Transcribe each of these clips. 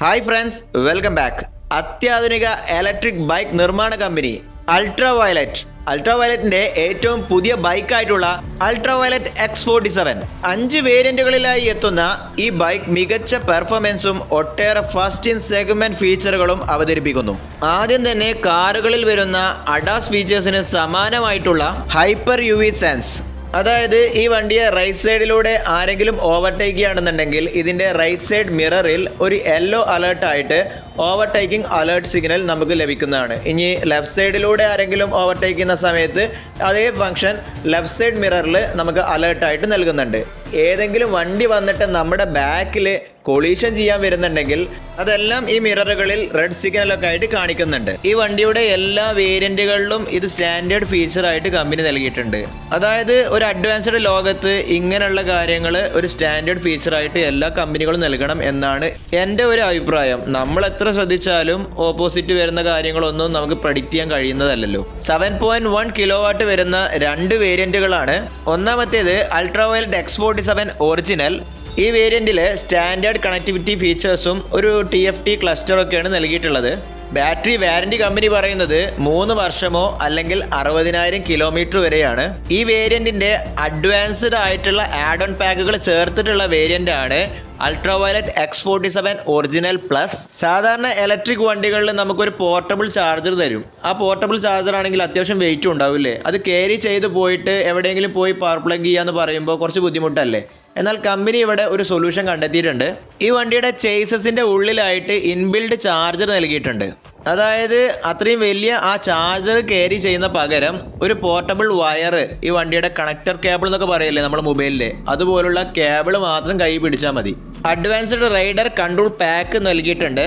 Hi friends, welcome back. അത്യാധുനിക electric bike നിർമ്മാണ company അൾട്രാവയലറ്റിന്റെ ഏറ്റവും പുതിയ ബൈക്കായിട്ടുള്ള അൾട്രാവയലറ്റ് X47 5 വേരിയന്റുകളിലായി എത്തുന്ന ഈ ബൈക്ക് മികച്ച പെർഫോമൻസും ഒട്ടേറെ ഫസ്റ്റ് ഇൻ സെഗ്മെന്റ് ഫീച്ചറുകളും അവതരിപ്പിക്കുന്നു. ആദ്യം തന്നെ കാറുകളിൽ വരുന്ന അഡാസ് ഫീച്ചേഴ്സിന് സമാനമായിട്ടുള്ള ഹൈപ്പർ UV സെൻസ്, അതായത് ഈ വണ്ടിയെ റൈറ്റ് സൈഡിലൂടെ ആരെങ്കിലും ഓവർടേക്ക് ചെയ്യുകയാണെന്നുണ്ടെങ്കിൽ ഇതിൻ്റെ റൈറ്റ് സൈഡ് മിററിൽ ഒരു യെല്ലോ അലേർട്ടായിട്ട് ഓവർടേക്കിംഗ് അലേർട്ട് സിഗ്നൽ നമുക്ക് ലഭിക്കുന്നതാണ്. ഇനി ലെഫ്റ്റ് സൈഡിലൂടെ ആരെങ്കിലും ഓവർടേക്ക് ചെയ്യുന്ന സമയത്ത് അതേ ഫംഗ്ഷൻ ലെഫ്റ്റ് സൈഡ് മിററിൽ നമുക്ക് അലേർട്ടായിട്ട് നൽകുന്നുണ്ട്. ഏതെങ്കിലും വണ്ടി വന്നിട്ട് നമ്മുടെ ബാക്കിൽ കൊളീഷൻ ചെയ്യാൻ വരുന്നുണ്ടെങ്കിൽ അതെല്ലാം ഈ മിററുകളിൽ റെഡ് സിഗ്നലൊക്കെ ആയിട്ട് കാണിക്കുന്നുണ്ട്. ഈ വണ്ടിയുടെ എല്ലാ വേരിയന്റുകളിലും ഇത് സ്റ്റാൻഡേർഡ് ഫീച്ചറായിട്ട് കമ്പനി നൽകിയിട്ടുണ്ട്. അതായത് ഒരു അഡ്വാൻസ്ഡ് ലോകത്ത് ഇങ്ങനെയുള്ള കാര്യങ്ങൾ ഒരു സ്റ്റാൻഡേർഡ് ഫീച്ചറായിട്ട് എല്ലാ കമ്പനികളും നൽകണം എന്നാണ് എൻ്റെ ഒരു അഭിപ്രായം. നമ്മൾ എത്ര ശ്രദ്ധിച്ചാലും ഓപ്പോസിറ്റ് വരുന്ന കാര്യങ്ങളൊന്നും നമുക്ക് പ്രഡിക്റ്റ് ചെയ്യാൻ കഴിയുന്നതല്ലല്ലോ. 7.1 കിലോവാട്ട് വരുന്ന 2 വേരിയന്റുകളാണ്. ഒന്നാമത്തേത് അൾട്രാവയലറ്റ് X47 ഒറിജിനൽ. ഈ വേരിയന്റിൽ സ്റ്റാൻഡേർഡ് കണക്ടിവിറ്റി ഫീച്ചേഴ്സും ഒരു TFT ക്ലസ്റ്ററൊക്കെയാണ് നൽകിയിട്ടുള്ളത്. ബാറ്ററി വാറന്റി കമ്പനി പറയുന്നത് 3 വർഷമോ അല്ലെങ്കിൽ 60,000 കിലോമീറ്റർ വരെയാണ്. ഈ വേരിയന്റിന്റെ അഡ്വാൻസ്ഡ് ആയിട്ടുള്ള ആഡ് ഓൺ പാക്കുകൾ ചേർത്തിട്ടുള്ള വേരിയന്റ് ആണ് അൾട്രാവയലറ്റ് X47 ഒറിജിനൽ പ്ലസ്. സാധാരണ ഇലക്ട്രിക് വണ്ടികളിൽ നമുക്കൊരു പോർട്ടബിൾ ചാർജർ തരും. ആ പോർട്ടബിൾ ചാർജർ ആണെങ്കിൽ അത്യാവശ്യം വെയിറ്റ് ഉണ്ടാവില്ലേ? അത് ക്യാരി ചെയ്ത് പോയിട്ട് എവിടെയെങ്കിലും പോയി പവർ പ്ലഗ് ചെയ്യാന്ന് പറയുമ്പോൾ കുറച്ച് ബുദ്ധിമുട്ടല്ലേ? എന്നാൽ കമ്പനി ഇവിടെ ഒരു സൊല്യൂഷൻ കണ്ടെത്തിയിട്ടുണ്ട്. ഈ വണ്ടിയുടെ ചേസസിൻ്റെ ഉള്ളിലായിട്ട് ഇൻബിൽഡ് ചാർജർ നൽകിയിട്ടുണ്ട്. അതായത് അത്രയും വലിയ ആ ചാർജർ ക്യാരി ചെയ്യുന്ന പകരം ഒരു പോർട്ടബിൾ വയർ, ഈ വണ്ടിയുടെ കണക്ടർ കേബിൾ എന്നൊക്കെ പറയില്ലേ നമ്മുടെ മൊബൈലിൽ, അതുപോലുള്ള കേബിൾ മാത്രം കൈ പിടിച്ചാൽ മതി. അഡ്വാൻസ്ഡ് റൈഡർ കൺട്രോൾ പാക്ക് നൽകിയിട്ടുണ്ട്.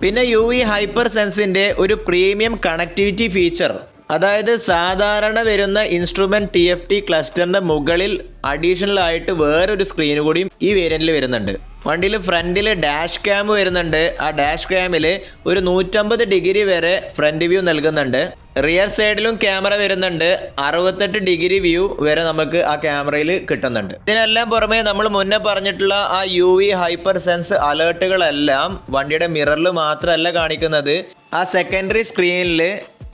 പിന്നെ UV ഹൈപ്പർ സെൻസിൻ്റെ ഒരു പ്രീമിയം കണക്ടിവിറ്റി ഫീച്ചർ, അതായത് സാധാരണ വരുന്ന ഇൻസ്ട്രുമെന്റ് TFT ക്ലസ്റ്ററിന്റെ മുകളിൽ അഡീഷണൽ ആയിട്ട് വേറൊരു സ്ക്രീൻ കൂടിയും ഈ വേരിയന്റിൽ വരുന്നുണ്ട്. വണ്ടിയിൽ ഫ്രണ്ടിൽ ഡാഷ് ക്യാം വരുന്നുണ്ട്. ആ ഡാഷ് ക്യാമിൽ ഒരു 150 ഡിഗ്രി വരെ ഫ്രണ്ട് വ്യൂ നൽകുന്നുണ്ട്. റിയർ സൈഡിലും ക്യാമറ വരുന്നുണ്ട്. 68 ഡിഗ്രി വ്യൂ വരെ നമുക്ക് ആ ക്യാമറയിൽ കിട്ടുന്നുണ്ട്. ഇതിനെല്ലാം പുറമെ നമ്മൾ മുന്നേ പറഞ്ഞിട്ടുള്ള ആ UV ഹൈപ്പർ സെൻസ് അലേർട്ടുകളെല്ലാം വണ്ടിയുടെ മിററിൽ മാത്രമല്ല കാണിക്കുന്നത്, ആ സെക്കൻഡറി സ്ക്രീനിൽ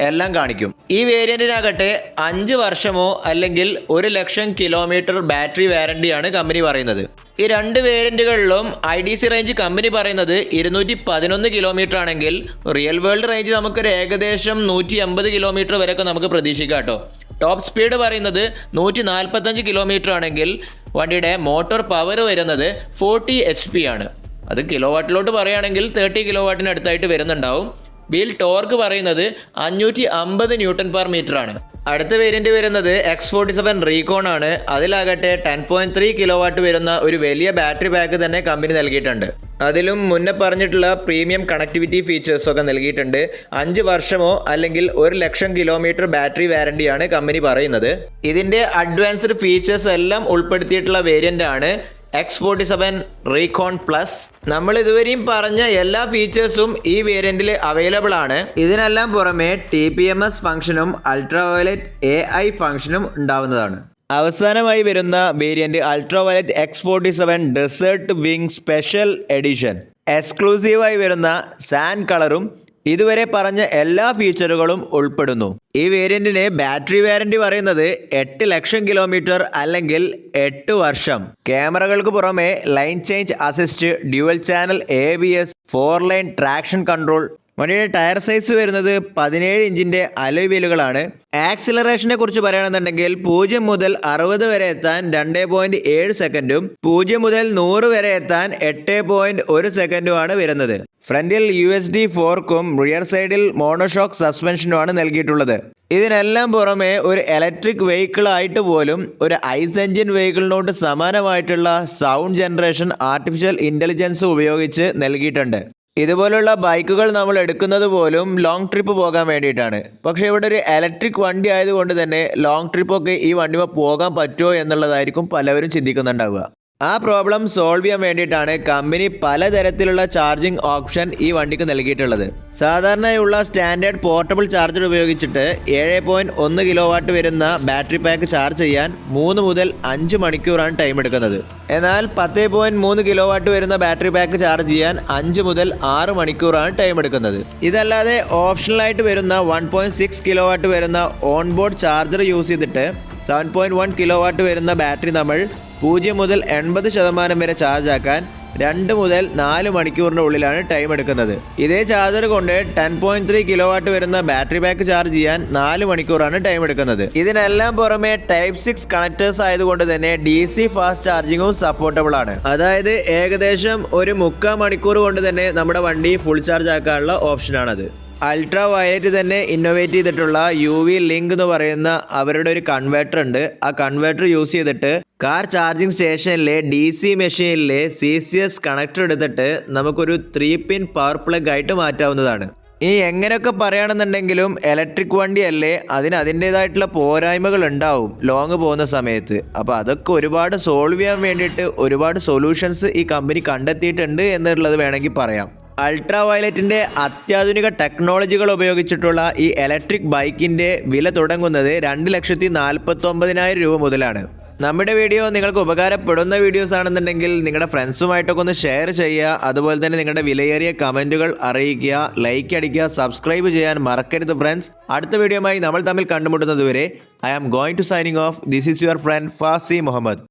എല്ലാം കാണിക്കും. ഈ വേരിയന്റിനാകട്ടെ 5 വർഷമോ അല്ലെങ്കിൽ 1,00,000 കിലോമീറ്റർ ബാറ്ററി വാറണ്ടിയാണ് കമ്പനി പറയുന്നത്. ഈ 2 വേരിയന്റുകളിലും IDC റേഞ്ച് കമ്പനി പറയുന്നത് 211 കിലോമീറ്റർ ആണെങ്കിൽ റിയൽ വേൾഡ് റേഞ്ച് നമുക്കൊരു ഏകദേശം 180 കിലോമീറ്റർ വരെയൊക്കെ നമുക്ക് പ്രതീക്ഷിക്കാം കേട്ടോ. ടോപ്പ് സ്പീഡ് പറയുന്നത് 145 കിലോമീറ്റർ ആണെങ്കിൽ വണ്ടിയുടെ മോട്ടോർ പവർ വരുന്നത് 40 HP ആണ്. അത് കിലോ വാട്ടിലോട്ട് പറയുകയാണെങ്കിൽ 30 കിലോ വാട്ടിന് അടുത്തായിട്ട് വരുന്നുണ്ടാവും. വീൽ ടോർക്ക് പറയുന്നത് 550 Nm/m ആണ്. അടുത്ത വേരിയന്റ് വരുന്നത് X47 റീകോൺ ആണ്. അതിലാകട്ടെ 10.3 കിലോവാട്ട് വരുന്ന ഒരു വലിയ ബാറ്ററി പാക്ക് തന്നെ കമ്പനി നൽകിയിട്ടുണ്ട്. അതിലും മുന്നേ പറഞ്ഞിട്ടുള്ള പ്രീമിയം കണക്ടിവിറ്റി ഫീച്ചേഴ്സൊക്കെ നൽകിയിട്ടുണ്ട്. 5 വർഷമോ അല്ലെങ്കിൽ 1,00,000 കിലോമീറ്റർ ബാറ്ററി വാറണ്ടിയാണ് കമ്പനി പറയുന്നത്. ഇതിൻ്റെ അഡ്വാൻസ്ഡ് ഫീച്ചേഴ്സ് എല്ലാം ഉൾപ്പെടുത്തിയിട്ടുള്ള വേരിയന്റ് ആണ് X47 റീകോൺ പ്ലസ്. നമ്മൾ ഇതുവരെയും പറഞ്ഞ എല്ലാ ഫീച്ചേഴ്സും ഈ വേരിയന്റിൽ അവൈലബിൾ ആണ്. ഇതിനെല്ലാം പുറമെ TPMS ഫംഗ്ഷനും അൾട്രാവയലറ്റ് AI ഫംഗ്ഷനും ഉണ്ടാവുന്നതാണ്. അവസാനമായി വരുന്ന variant ultraviolet X47 desert wing special edition. എക്സ്ക്ലൂസീവായി വരുന്ന സാൻഡ് കളറും ഇതുവരെ പറഞ്ഞ എല്ലാ ഫീച്ചറുകളും ഉൾപ്പെടുന്നു. ഈ വേരിയന്റിന് ബാറ്ററി വാറന്റി പറയുന്നത് 8,00,000 കിലോമീറ്റർ അല്ലെങ്കിൽ 8 വർഷം. ക്യാമറകൾക്ക് പുറമെ line change assist, dual channel ABS, 4 line traction control. വണ്ടിയുടെ ടയർ സൈസ് വരുന്നത് 17 ഇഞ്ചിൻ്റെ അലോയ് വീലുകളാണ്. ആക്സിലറേഷനെ കുറിച്ച് പറയുകയാണെന്നുണ്ടെങ്കിൽ 0 മുതൽ 60 വരെ എത്താൻ 2.7 സെക്കൻഡും 0 മുതൽ 100 വരെ എത്താൻ 8.1 സെക്കൻഡുമാണ് വരുന്നത്. ഫ്രണ്ടിൽ USD ഫോർക്കും റിയർ സൈഡിൽ മോണോഷോക്ക് സസ്പെൻഷനുമാണ് നൽകിയിട്ടുള്ളത്. ഇതിനെല്ലാം പുറമെ ഒരു ഇലക്ട്രിക് വെഹിക്കിൾ ആയിട്ട് പോലും ഒരു ഐസ് എഞ്ചിൻ വെഹിക്കിളിനോട് സമാനമായിട്ടുള്ള സൗണ്ട് ജനറേഷൻ ആർട്ടിഫിഷ്യൽ ഇൻ്റലിജൻസ് ഉപയോഗിച്ച് നൽകിയിട്ടുണ്ട്. ഇതുപോലുള്ള ബൈക്കുകൾ നമ്മൾ എടുക്കുന്നത് പോലും ലോങ് ട്രിപ്പ് പോകാൻ വേണ്ടിയിട്ടാണ്. പക്ഷേ ഇവിടെ ഒരു ഇലക്ട്രിക് വണ്ടി ആയതുകൊണ്ട് തന്നെ ലോങ് ട്രിപ്പൊക്കെ ഈ വണ്ടിമ പോകാൻ പറ്റുമോ എന്നുള്ളതായിരിക്കും പലവരും ചിന്തിക്കുന്നുണ്ടാവുക. ആ പ്രോബ്ലം സോൾവ് ചെയ്യാൻ വേണ്ടിയിട്ടാണ് കമ്പനി പലതരത്തിലുള്ള ചാർജിംഗ് ഓപ്ഷൻ ഈ വണ്ടിക്ക് നൽകിയിട്ടുള്ളത്. സാധാരണയുള്ള സ്റ്റാൻഡേർഡ് പോർട്ടബിൾ ചാർജർ ഉപയോഗിച്ചിട്ട് 7.1 കിലോ വാട്ട് വരുന്ന ബാറ്ററി പാക്ക് ചാർജ് ചെയ്യാൻ 3 മുതൽ 5 മണിക്കൂറാണ് ടൈം എടുക്കുന്നത്. എന്നാൽ 10.3 കിലോ വാട്ട് വരുന്ന ബാറ്ററി പാക്ക് ചാർജ് ചെയ്യാൻ 5 മുതൽ 6 മണിക്കൂറാണ് ടൈം എടുക്കുന്നത്. ഇതല്ലാതെ ഓപ്ഷണലായിട്ട് വരുന്ന 1.6 കിലോ വാട്ട് വരുന്ന ഓൺ ബോർഡ് ചാർജർ യൂസ് ചെയ്തിട്ട് 7.1 കിലോ വാട്ട് വരുന്ന ബാറ്ററി നമ്മൾ 0 മുതൽ 80% വരെ ചാർജ് ആക്കാൻ 2 മുതൽ 4 മണിക്കൂറിൻ്റെ ഉള്ളിലാണ് ടൈം എടുക്കുന്നത്. ഇതേ ചാർജർ കൊണ്ട് 10.3 കിലോ വാട്ട് വരുന്ന ബാറ്ററി പാക്ക് ചാർജ് ചെയ്യാൻ 4 മണിക്കൂറാണ് ടൈം എടുക്കുന്നത്. ഇതിനെല്ലാം പുറമെ ടൈപ്പ് 6 കണക്ടേഴ്സ് ആയതുകൊണ്ട് തന്നെ DC ഫാസ്റ്റ് ചാർജിങ്ങും സപ്പോർട്ടബിൾ ആണ്. അതായത് ഏകദേശം ഒരു 3/4 മണിക്കൂർ കൊണ്ട് തന്നെ നമ്മുടെ വണ്ടി ഫുൾ ചാർജ് ആക്കാനുള്ള ഓപ്ഷനാണത്. അൾട്രാ വയലറ്റ് തന്നെ ഇന്നോവേറ്റ് ചെയ്തിട്ടുള്ള UV ലിങ്ക് എന്ന് പറയുന്ന അവരുടെ ഒരു കൺവേർട്ടർ ഉണ്ട്. ആ കൺവേർട്ടർ യൂസ് ചെയ്തിട്ട് കാർ ചാർജിങ് സ്റ്റേഷനിലെ DC മെഷീനിലെ CCS കണക്ടർ എടുത്തിട്ട് നമുക്കൊരു 3-പിൻ പവർ പ്ലഗ് ആയിട്ട് മാറ്റാവുന്നതാണ്. ഈ എങ്ങനെയൊക്കെ പറയുകയാണെന്നുണ്ടെങ്കിലും ഇലക്ട്രിക് വണ്ടിയല്ലേ, അതിന് അതിൻ്റേതായിട്ടുള്ള പോരായ്മകൾ ഉണ്ടാവും ലോങ് പോകുന്ന സമയത്ത്. അപ്പോൾ അതൊക്കെ ഒരുപാട് സോൾവ് ചെയ്യാൻ വേണ്ടിയിട്ട് ഒരുപാട് സൊല്യൂഷൻസ് ഈ കമ്പനി കണ്ടെത്തിയിട്ടുണ്ട് എന്നുള്ളത് വേണമെങ്കിൽ പറയാം. അൾട്രാ വയലറ്റിൻ്റെ അത്യാധുനിക ടെക്നോളജികൾ ഉപയോഗിച്ചിട്ടുള്ള ഈ ഇലക്ട്രിക് ബൈക്കിൻ്റെ വില തുടങ്ങുന്നത് 2,49,000 രൂപ മുതലാണ്. നമ്മുടെ വീഡിയോ നിങ്ങൾക്ക് ഉപകാരപ്പെടുന്ന വീഡിയോസ് ആണെന്നുണ്ടെങ്കിൽ നിങ്ങളുടെ ഫ്രണ്ട്സുമായിട്ടൊക്കെ ഒന്ന് ഷെയർ ചെയ്യുക. അതുപോലെ തന്നെ നിങ്ങളുടെ വിലയേറിയ കമൻറ്റുകൾ അറിയിക്കുക, ലൈക്ക് അടിക്കുക, സബ്സ്ക്രൈബ് ചെയ്യാൻ മറക്കരുത് ഫ്രണ്ട്സ്. അടുത്ത വീഡിയോയുമായി നമ്മൾ തമ്മിൽ കണ്ടുമുട്ടുന്നത് വരെ I am going to signing off. This is your friend Fasi Muhammad.